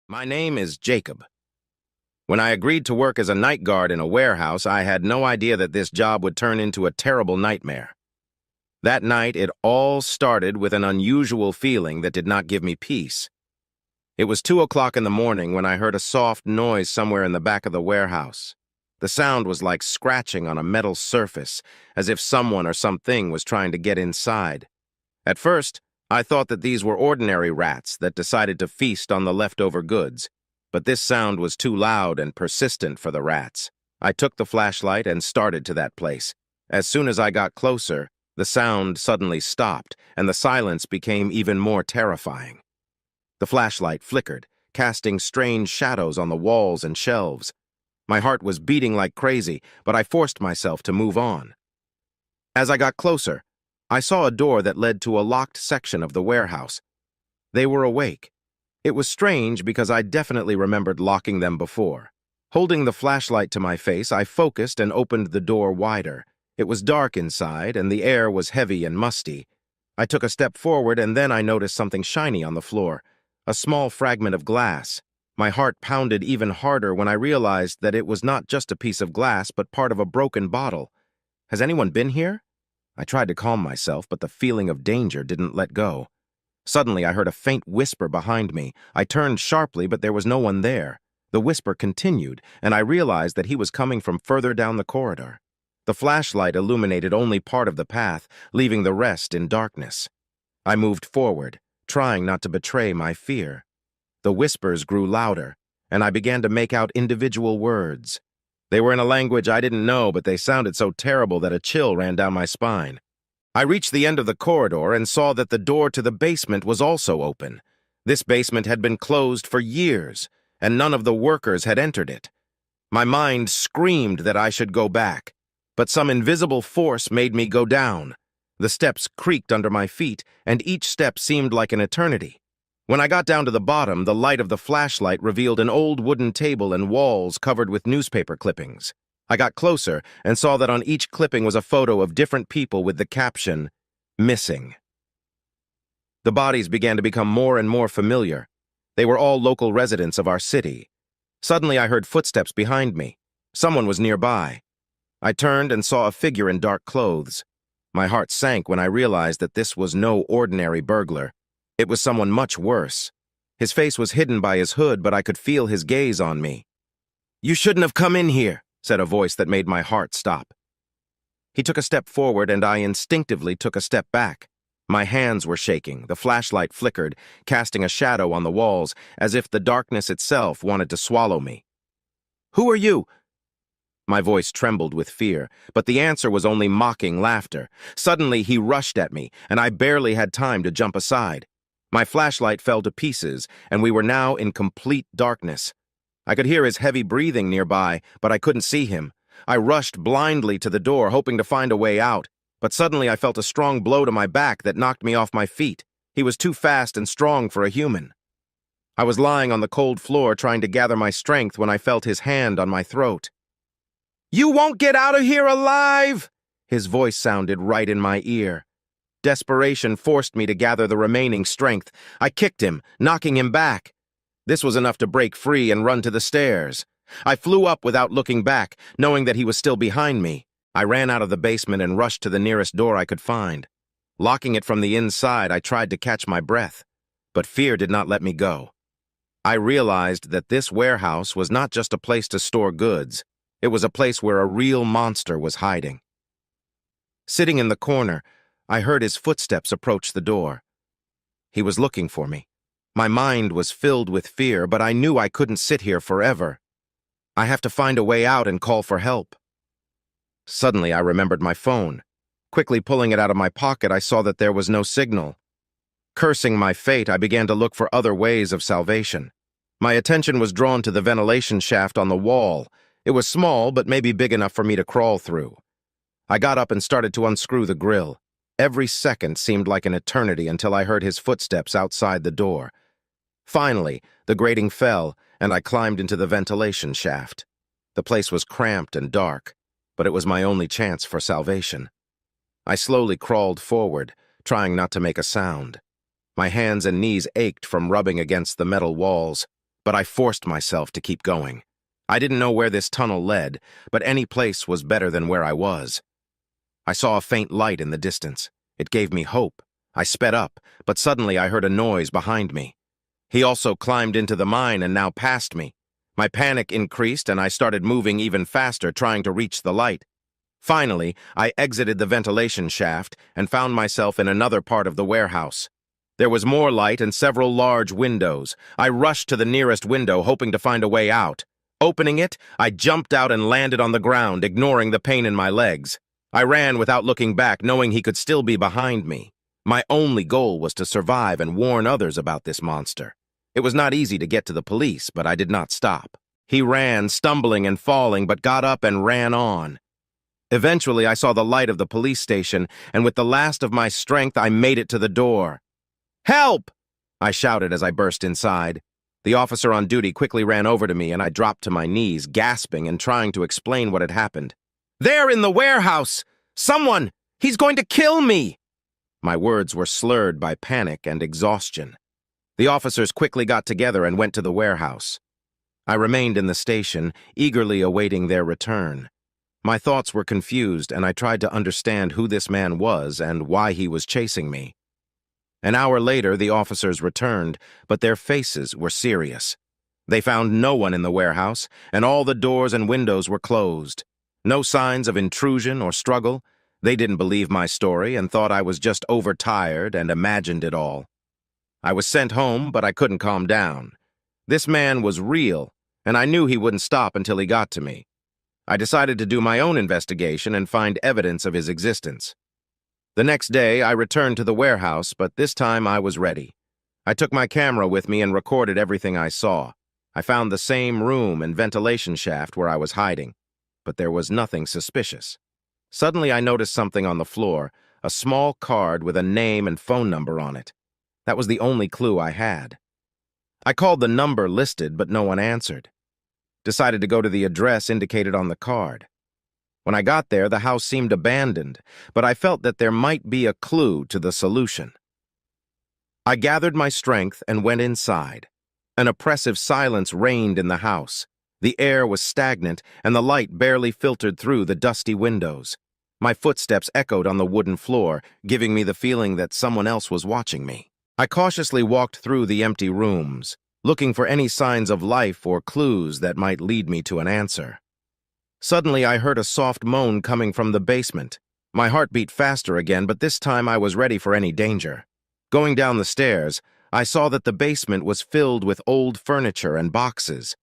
My name is Jacob. When I agreed to work as a night guard in a warehouse, I had no idea that this job would turn into a terrible nightmare. That night, it all started with an unusual feeling that did not give me peace. It was 2 o'clock in the morning when I heard a soft noise somewhere in the back of the warehouse. The sound was like scratching on a metal surface, as if someone or something was trying to get inside. At first, I thought that these were ordinary rats that decided to feast on the leftover goods, but this sound was too loud and persistent for the rats. I took the flashlight and started to that place. As soon as I got closer, the sound suddenly stopped, and the silence became even more terrifying. The flashlight flickered, casting strange shadows on the walls and shelves. My heart was beating like crazy, but I forced myself to move on. As I got closer, I saw a door that led to a locked section of the warehouse. They were awake. It was strange because I definitely remembered locking them before. Holding the flashlight to my face, I focused and opened the door wider. It was dark inside, and the air was heavy and musty. I took a step forward, and then I noticed something shiny on the floor, a small fragment of glass. My heart pounded even harder when I realized that it was not just a piece of glass, but part of a broken bottle. Has anyone been here? I tried to calm myself, but the feeling of danger didn't let go. Suddenly, I heard a faint whisper behind me. I turned sharply, but there was no one there. The whisper continued, and I realized that he was coming from further down the corridor. The flashlight illuminated only part of the path, leaving the rest in darkness. I moved forward, trying not to betray my fear. The whispers grew louder, and I began to make out individual words. They were in a language I didn't know, but they sounded so terrible that a chill ran down my spine. I reached the end of the corridor and saw that the door to the basement was also open. This basement had been closed for years, and none of the workers had entered it. My mind screamed that I should go back, but some invisible force made me go down. The steps creaked under my feet, and each step seemed like an eternity. When I got down to the bottom, the light of the flashlight revealed an old wooden table and walls covered with newspaper clippings. I got closer and saw that on each clipping was a photo of different people with the caption, "Missing." The bodies began to become more and more familiar. They were all local residents of our city. Suddenly I heard footsteps behind me. Someone was nearby. I turned and saw a figure in dark clothes. My heart sank when I realized that this was no ordinary burglar. It was someone much worse. His face was hidden by his hood, but I could feel his gaze on me. "You shouldn't have come in here," said a voice that made my heart stop. He took a step forward, and I instinctively took a step back. My hands were shaking, the flashlight flickered, casting a shadow on the walls, as if the darkness itself wanted to swallow me. "Who are you?" My voice trembled with fear, but the answer was only mocking laughter. Suddenly he rushed at me, and I barely had time to jump aside. My flashlight fell to pieces, and we were now in complete darkness. I could hear his heavy breathing nearby, but I couldn't see him. I rushed blindly to the door, hoping to find a way out, but suddenly I felt a strong blow to my back that knocked me off my feet. He was too fast and strong for a human. I was lying on the cold floor trying to gather my strength when I felt his hand on my throat. "You won't get out of here alive!" His voice sounded right in my ear. Desperation forced me to gather the remaining strength. I kicked him, knocking him back. This was enough to break free and run to the stairs. I flew up without looking back, knowing that he was still behind me. I ran out of the basement and rushed to the nearest door I could find. Locking it from the inside, I tried to catch my breath, but fear did not let me go. I realized that this warehouse was not just a place to store goods. It was a place where a real monster was hiding. Sitting in the corner, I heard his footsteps approach the door. He was looking for me. My mind was filled with fear, but I knew I couldn't sit here forever. I have to find a way out and call for help. Suddenly, I remembered my phone. Quickly pulling it out of my pocket, I saw that there was no signal. Cursing my fate, I began to look for other ways of salvation. My attention was drawn to the ventilation shaft on the wall. It was small, but maybe big enough for me to crawl through. I got up and started to unscrew the grill. Every second seemed like an eternity until I heard his footsteps outside the door. Finally, the grating fell, and I climbed into the ventilation shaft. The place was cramped and dark, but it was my only chance for salvation. I slowly crawled forward, trying not to make a sound. My hands and knees ached from rubbing against the metal walls, but I forced myself to keep going. I didn't know where this tunnel led, but any place was better than where I was. I saw a faint light in the distance. It gave me hope. I sped up, but suddenly I heard a noise behind me. He also climbed into the mine and now passed me. My panic increased and I started moving even faster, trying to reach the light. Finally, I exited the ventilation shaft and found myself in another part of the warehouse. There was more light and several large windows. I rushed to the nearest window, hoping to find a way out. Opening it, I jumped out and landed on the ground, ignoring the pain in my legs. I ran without looking back, knowing he could still be behind me. My only goal was to survive and warn others about this monster. It was not easy to get to the police, but I did not stop. He ran, stumbling and falling, but got up and ran on. Eventually, I saw the light of the police station, and with the last of my strength, I made it to the door. "Help!" I shouted as I burst inside. The officer on duty quickly ran over to me, and I dropped to my knees, gasping and trying to explain what had happened. "They're in the warehouse! Someone! He's going to kill me!" My words were slurred by panic and exhaustion. The officers quickly got together and went to the warehouse. I remained in the station, eagerly awaiting their return. My thoughts were confused, and I tried to understand who this man was and why he was chasing me. An hour later, the officers returned, but their faces were serious. They found no one in the warehouse, and all the doors and windows were closed. No signs of intrusion or struggle. They didn't believe my story and thought I was just overtired and imagined it all. I was sent home, but I couldn't calm down. This man was real, and I knew he wouldn't stop until he got to me. I decided to do my own investigation and find evidence of his existence. The next day, I returned to the warehouse, but this time I was ready. I took my camera with me and recorded everything I saw. I found the same room and ventilation shaft where I was hiding, but there was nothing suspicious. Suddenly, I noticed something on the floor, a small card with a name and phone number on it. That was the only clue I had. I called the number listed, but no one answered. Decided to go to the address indicated on the card. When I got there, the house seemed abandoned, but I felt that there might be a clue to the solution. I gathered my strength and went inside. An oppressive silence reigned in the house. The air was stagnant, and the light barely filtered through the dusty windows. My footsteps echoed on the wooden floor, giving me the feeling that someone else was watching me. I cautiously walked through the empty rooms, looking for any signs of life or clues that might lead me to an answer. Suddenly, I heard a soft moan coming from the basement. My heart beat faster again, but this time I was ready for any danger. Going down the stairs, I saw that the basement was filled with old furniture and boxes.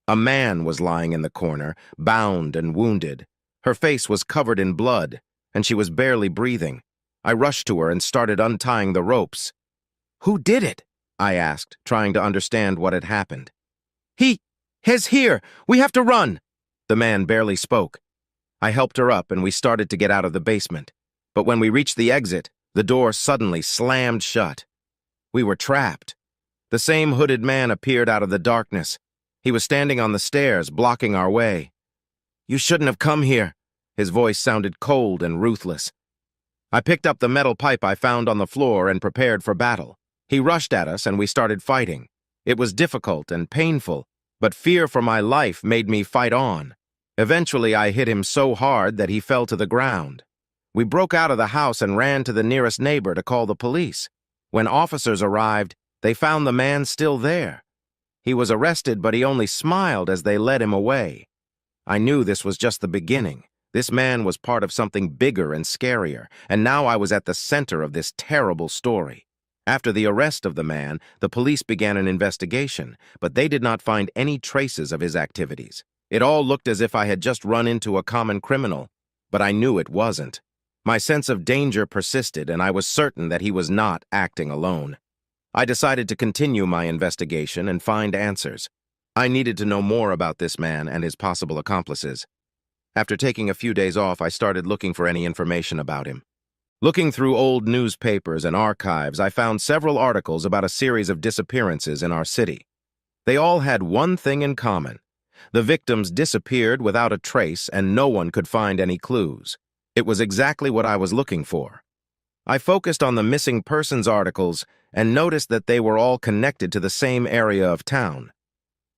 A man was lying in the corner, bound and wounded. Her face was covered in blood, and she was barely breathing. I rushed to her and started untying the ropes. "Who did it?" I asked, trying to understand what had happened. He's here! We have to run!" The man barely spoke. I helped her up and we started to get out of the basement. But when we reached the exit, the door suddenly slammed shut. We were trapped. The same hooded man appeared out of the darkness. He was standing on the stairs, blocking our way. "You shouldn't have come here." His voice sounded cold and ruthless. I picked up the metal pipe I found on the floor and prepared for battle. He rushed at us and we started fighting. It was difficult and painful, but fear for my life made me fight on. Eventually, I hit him so hard that he fell to the ground. We broke out of the house and ran to the nearest neighbor to call the police. When officers arrived, they found the man still there. He was arrested, but he only smiled as they led him away. I knew this was just the beginning. This man was part of something bigger and scarier, and now I was at the center of this terrible story. After the arrest of the man, the police began an investigation, but they did not find any traces of his activities. It all looked as if I had just run into a common criminal, but I knew it wasn't. My sense of danger persisted, and I was certain that he was not acting alone. I decided to continue my investigation and find answers. I needed to know more about this man and his possible accomplices. After taking a few days off, I started looking for any information about him. Looking through old newspapers and archives, I found several articles about a series of disappearances in our city. They all had one thing in common. The victims disappeared without a trace, and no one could find any clues. It was exactly what I was looking for. I focused on the missing persons articles and noticed that they were all connected to the same area of town.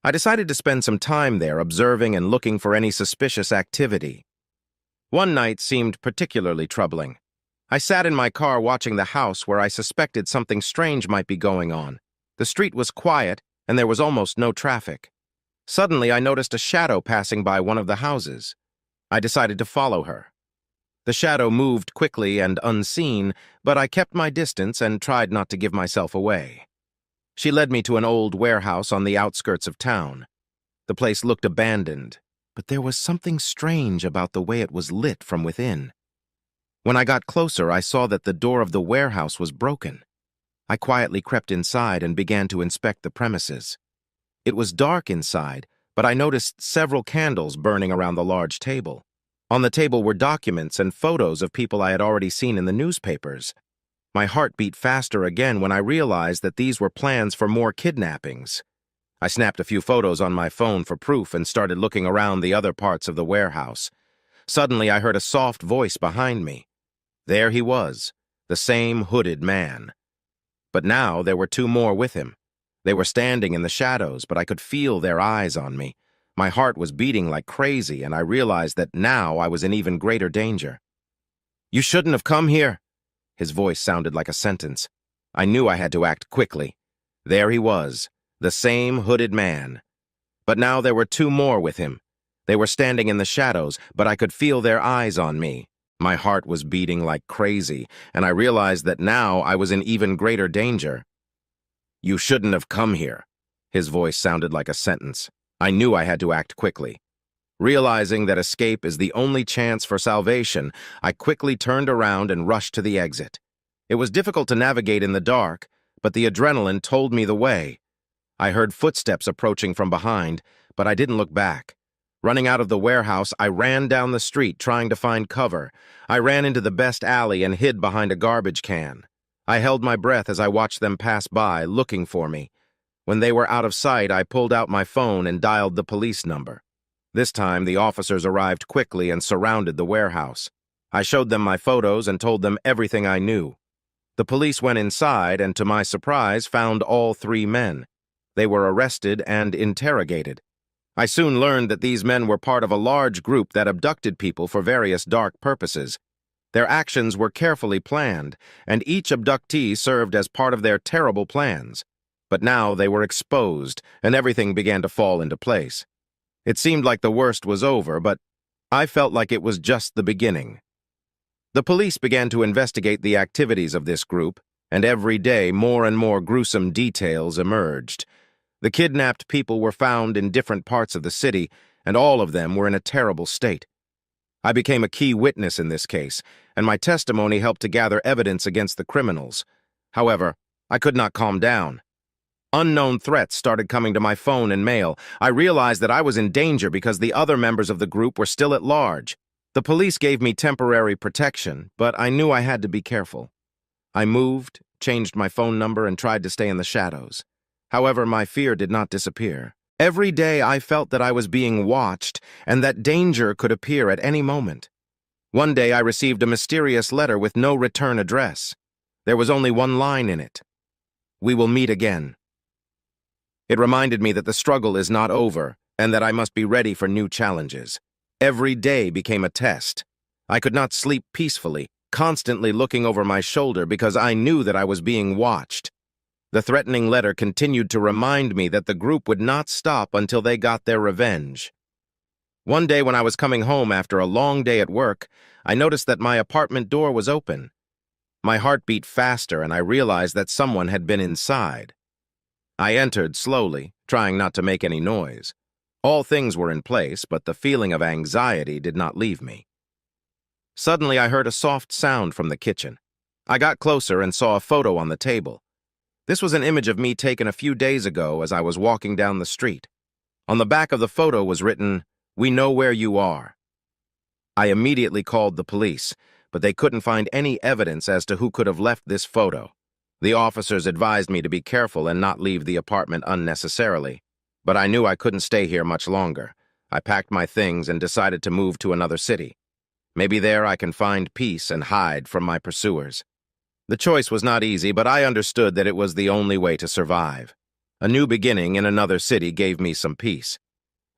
I decided to spend some time there observing and looking for any suspicious activity. One night seemed particularly troubling. I sat in my car watching the house where I suspected something strange might be going on. The street was quiet, and there was almost no traffic. Suddenly, I noticed a shadow passing by one of the houses. I decided to follow her. The shadow moved quickly and unseen, but I kept my distance and tried not to give myself away. She led me to an old warehouse on the outskirts of town. The place looked abandoned, but there was something strange about the way it was lit from within. When I got closer, I saw that the door of the warehouse was broken. I quietly crept inside and began to inspect the premises. It was dark inside, but I noticed several candles burning around the large table. On the table were documents and photos of people I had already seen in the newspapers. My heart beat faster again when I realized that these were plans for more kidnappings. I snapped a few photos on my phone for proof and started looking around the other parts of the warehouse. Suddenly, I heard a soft voice behind me. There he was, the same hooded man. But now there were two more with him. They were standing in the shadows, but I could feel their eyes on me. My heart was beating like crazy, and I realized that now I was in even greater danger. "You shouldn't have come here." His voice sounded like a sentence. I knew I had to act quickly. There he was, the same hooded man. But now there were two more with him. They were standing in the shadows, but I could feel their eyes on me. My heart was beating like crazy, and I realized that now I was in even greater danger. "You shouldn't have come here." His voice sounded like a sentence. I knew I had to act quickly. Realizing that escape is the only chance for salvation, I quickly turned around and rushed to the exit. It was difficult to navigate in the dark, but the adrenaline told me the way. I heard footsteps approaching from behind, but I didn't look back. Running out of the warehouse, I ran down the street trying to find cover. I ran into the best alley and hid behind a garbage can. I held my breath as I watched them pass by, looking for me. When they were out of sight, I pulled out my phone and dialed the police number. This time, the officers arrived quickly and surrounded the warehouse. I showed them my photos and told them everything I knew. The police went inside and, to my surprise, found all three men. They were arrested and interrogated. I soon learned that these men were part of a large group that abducted people for various dark purposes. Their actions were carefully planned, and each abductee served as part of their terrible plans. But now they were exposed, and everything began to fall into place. It seemed like the worst was over, but I felt like it was just the beginning. The police began to investigate the activities of this group, and every day more and more gruesome details emerged. The kidnapped people were found in different parts of the city, and all of them were in a terrible state. I became a key witness in this case, and my testimony helped to gather evidence against the criminals. However, I could not calm down. Unknown threats started coming to my phone and mail. I realized that I was in danger because the other members of the group were still at large. The police gave me temporary protection, but I knew I had to be careful. I moved, changed my phone number, and tried to stay in the shadows. However, my fear did not disappear. Every day I felt that I was being watched and that danger could appear at any moment. One day I received a mysterious letter with no return address. There was only one line in it. "We will meet again." It reminded me that the struggle is not over and that I must be ready for new challenges. Every day became a test. I could not sleep peacefully, constantly looking over my shoulder because I knew that I was being watched. The threatening letter continued to remind me that the group would not stop until they got their revenge. One day when I was coming home after a long day at work, I noticed that my apartment door was open. My heart beat faster and I realized that someone had been inside. I entered slowly, trying not to make any noise. All things were in place, but the feeling of anxiety did not leave me. Suddenly, I heard a soft sound from the kitchen. I got closer and saw a photo on the table. This was an image of me taken a few days ago as I was walking down the street. On the back of the photo was written, "We know where you are." I immediately called the police, but they couldn't find any evidence as to who could have left this photo. The officers advised me to be careful and not leave the apartment unnecessarily, but I knew I couldn't stay here much longer. I packed my things and decided to move to another city. Maybe there I can find peace and hide from my pursuers. The choice was not easy, but I understood that it was the only way to survive. A new beginning in another city gave me some peace.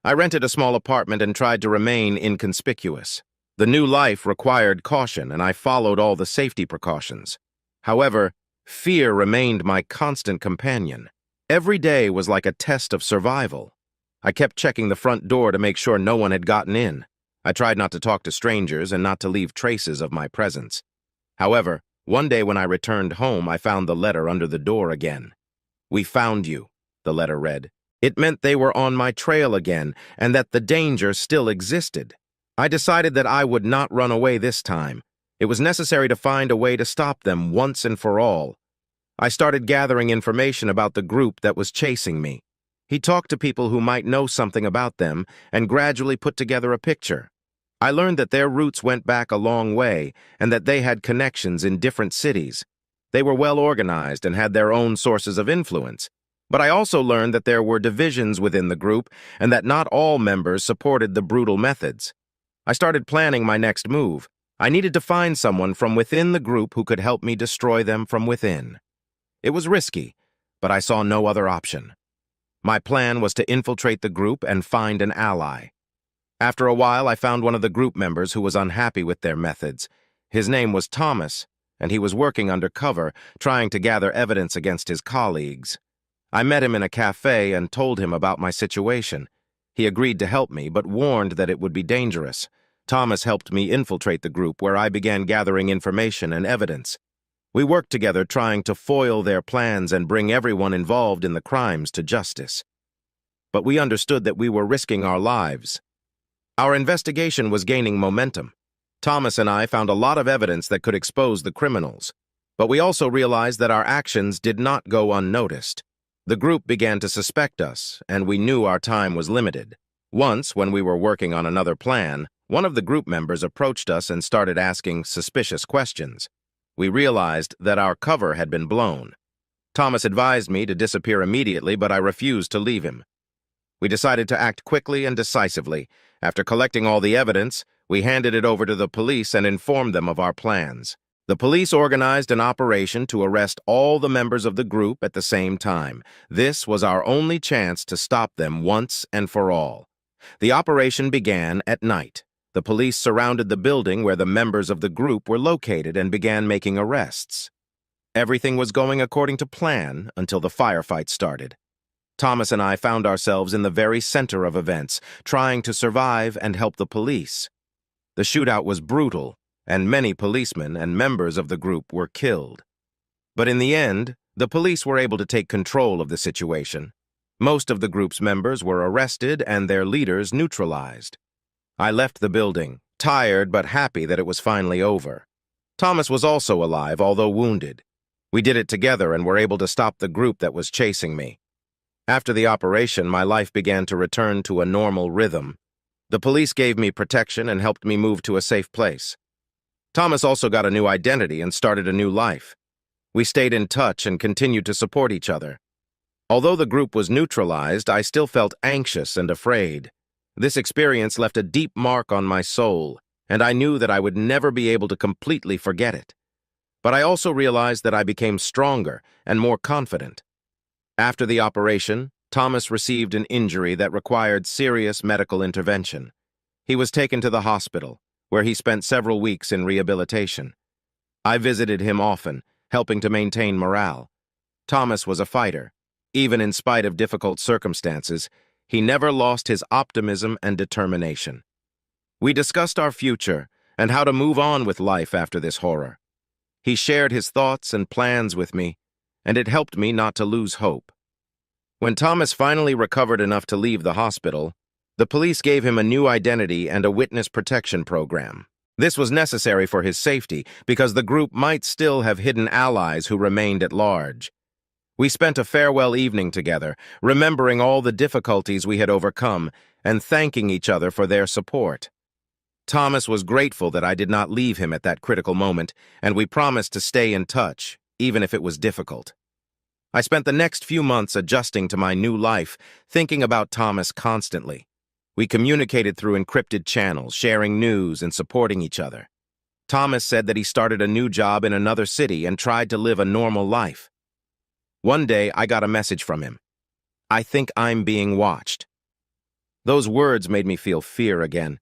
I rented a small apartment and tried to remain inconspicuous. The new life required caution, and I followed all the safety precautions. However, fear remained my constant companion. Every day was like a test of survival. I kept checking the front door to make sure no one had gotten in. I tried not to talk to strangers and not to leave traces of my presence. However, one day when I returned home, I found the letter under the door again. "We found you," the letter read. It meant they were on my trail again and that the danger still existed. I decided that I would not run away this time. It was necessary to find a way to stop them once and for all. I started gathering information about the group that was chasing me. He talked to people who might know something about them and gradually put together a picture. I learned that their roots went back a long way and that they had connections in different cities. They were well organized and had their own sources of influence. But I also learned that there were divisions within the group and that not all members supported the brutal methods. I started planning my next move. I needed to find someone from within the group who could help me destroy them from within. It was risky, but I saw no other option. My plan was to infiltrate the group and find an ally. After a while, I found one of the group members who was unhappy with their methods. His name was Thomas, and he was working undercover, trying to gather evidence against his colleagues. I met him in a cafe and told him about my situation. He agreed to help me, but warned that it would be dangerous. Thomas helped me infiltrate the group, where I began gathering information and evidence. We worked together trying to foil their plans and bring everyone involved in the crimes to justice. But we understood that we were risking our lives. Our investigation was gaining momentum. Thomas and I found a lot of evidence that could expose the criminals. But we also realized that our actions did not go unnoticed. The group began to suspect us, and we knew our time was limited. Once, when we were working on another plan, one of the group members approached us and started asking suspicious questions. We realized that our cover had been blown. Thomas advised me to disappear immediately, but I refused to leave him. We decided to act quickly and decisively. After collecting all the evidence, we handed it over to the police and informed them of our plans. The police organized an operation to arrest all the members of the group at the same time. This was our only chance to stop them once and for all. The operation began at night. The police surrounded the building where the members of the group were located and began making arrests. Everything was going according to plan until the firefight started. Thomas and I found ourselves in the very center of events, trying to survive and help the police. The shootout was brutal, and many policemen and members of the group were killed. But in the end, the police were able to take control of the situation. Most of the group's members were arrested and their leaders neutralized. I left the building, tired but happy that it was finally over. Thomas was also alive, although wounded. We did it together and were able to stop the group that was chasing me. After the operation, my life began to return to a normal rhythm. The police gave me protection and helped me move to a safe place. Thomas also got a new identity and started a new life. We stayed in touch and continued to support each other. Although the group was neutralized, I still felt anxious and afraid. This experience left a deep mark on my soul, and I knew that I would never be able to completely forget it. But I also realized that I became stronger and more confident. After the operation, Thomas received an injury that required serious medical intervention. He was taken to the hospital, where he spent several weeks in rehabilitation. I visited him often, helping to maintain morale. Thomas was a fighter. Even in spite of difficult circumstances, he never lost his optimism and determination. We discussed our future and how to move on with life after this horror. He shared his thoughts and plans with me, and it helped me not to lose hope. When Thomas finally recovered enough to leave the hospital, the police gave him a new identity and a witness protection program. This was necessary for his safety because the group might still have hidden allies who remained at large. We spent a farewell evening together, remembering all the difficulties we had overcome and thanking each other for their support. Thomas was grateful that I did not leave him at that critical moment, and we promised to stay in touch, even if it was difficult. I spent the next few months adjusting to my new life, thinking about Thomas constantly. We communicated through encrypted channels, sharing news and supporting each other. Thomas said that he started a new job in another city and tried to live a normal life. One day, I got a message from him. I think I'm being watched. Those words made me feel fear again.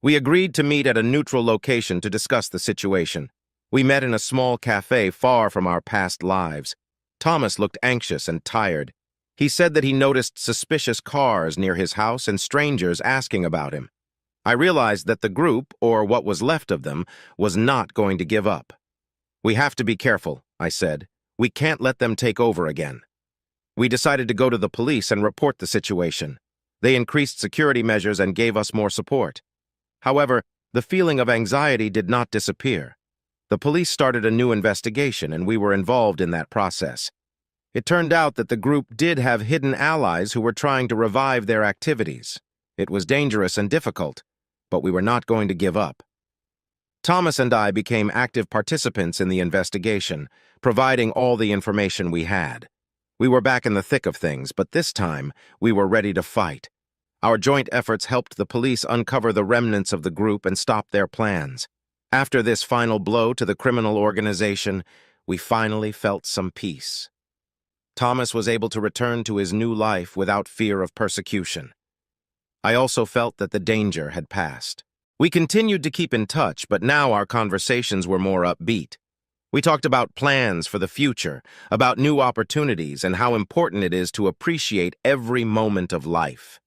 We agreed to meet at a neutral location to discuss the situation. We met in a small cafe far from our past lives. Thomas looked anxious and tired. He said that he noticed suspicious cars near his house and strangers asking about him. I realized that the group, or what was left of them, was not going to give up. "We have to be careful," I said. "We can't let them take over again." We decided to go to the police and report the situation. They increased security measures and gave us more support. However, the feeling of anxiety did not disappear. The police started a new investigation, and we were involved in that process. It turned out that the group did have hidden allies who were trying to revive their activities. It was dangerous and difficult, but we were not going to give up. Thomas and I became active participants in the investigation, providing all the information we had. We were back in the thick of things, but this time we were ready to fight. Our joint efforts helped the police uncover the remnants of the group and stop their plans. After this final blow to the criminal organization, we finally felt some peace. Thomas was able to return to his new life without fear of persecution. I also felt that the danger had passed. We continued to keep in touch, but now our conversations were more upbeat. We talked about plans for the future, about new opportunities, and how important it is to appreciate every moment of life.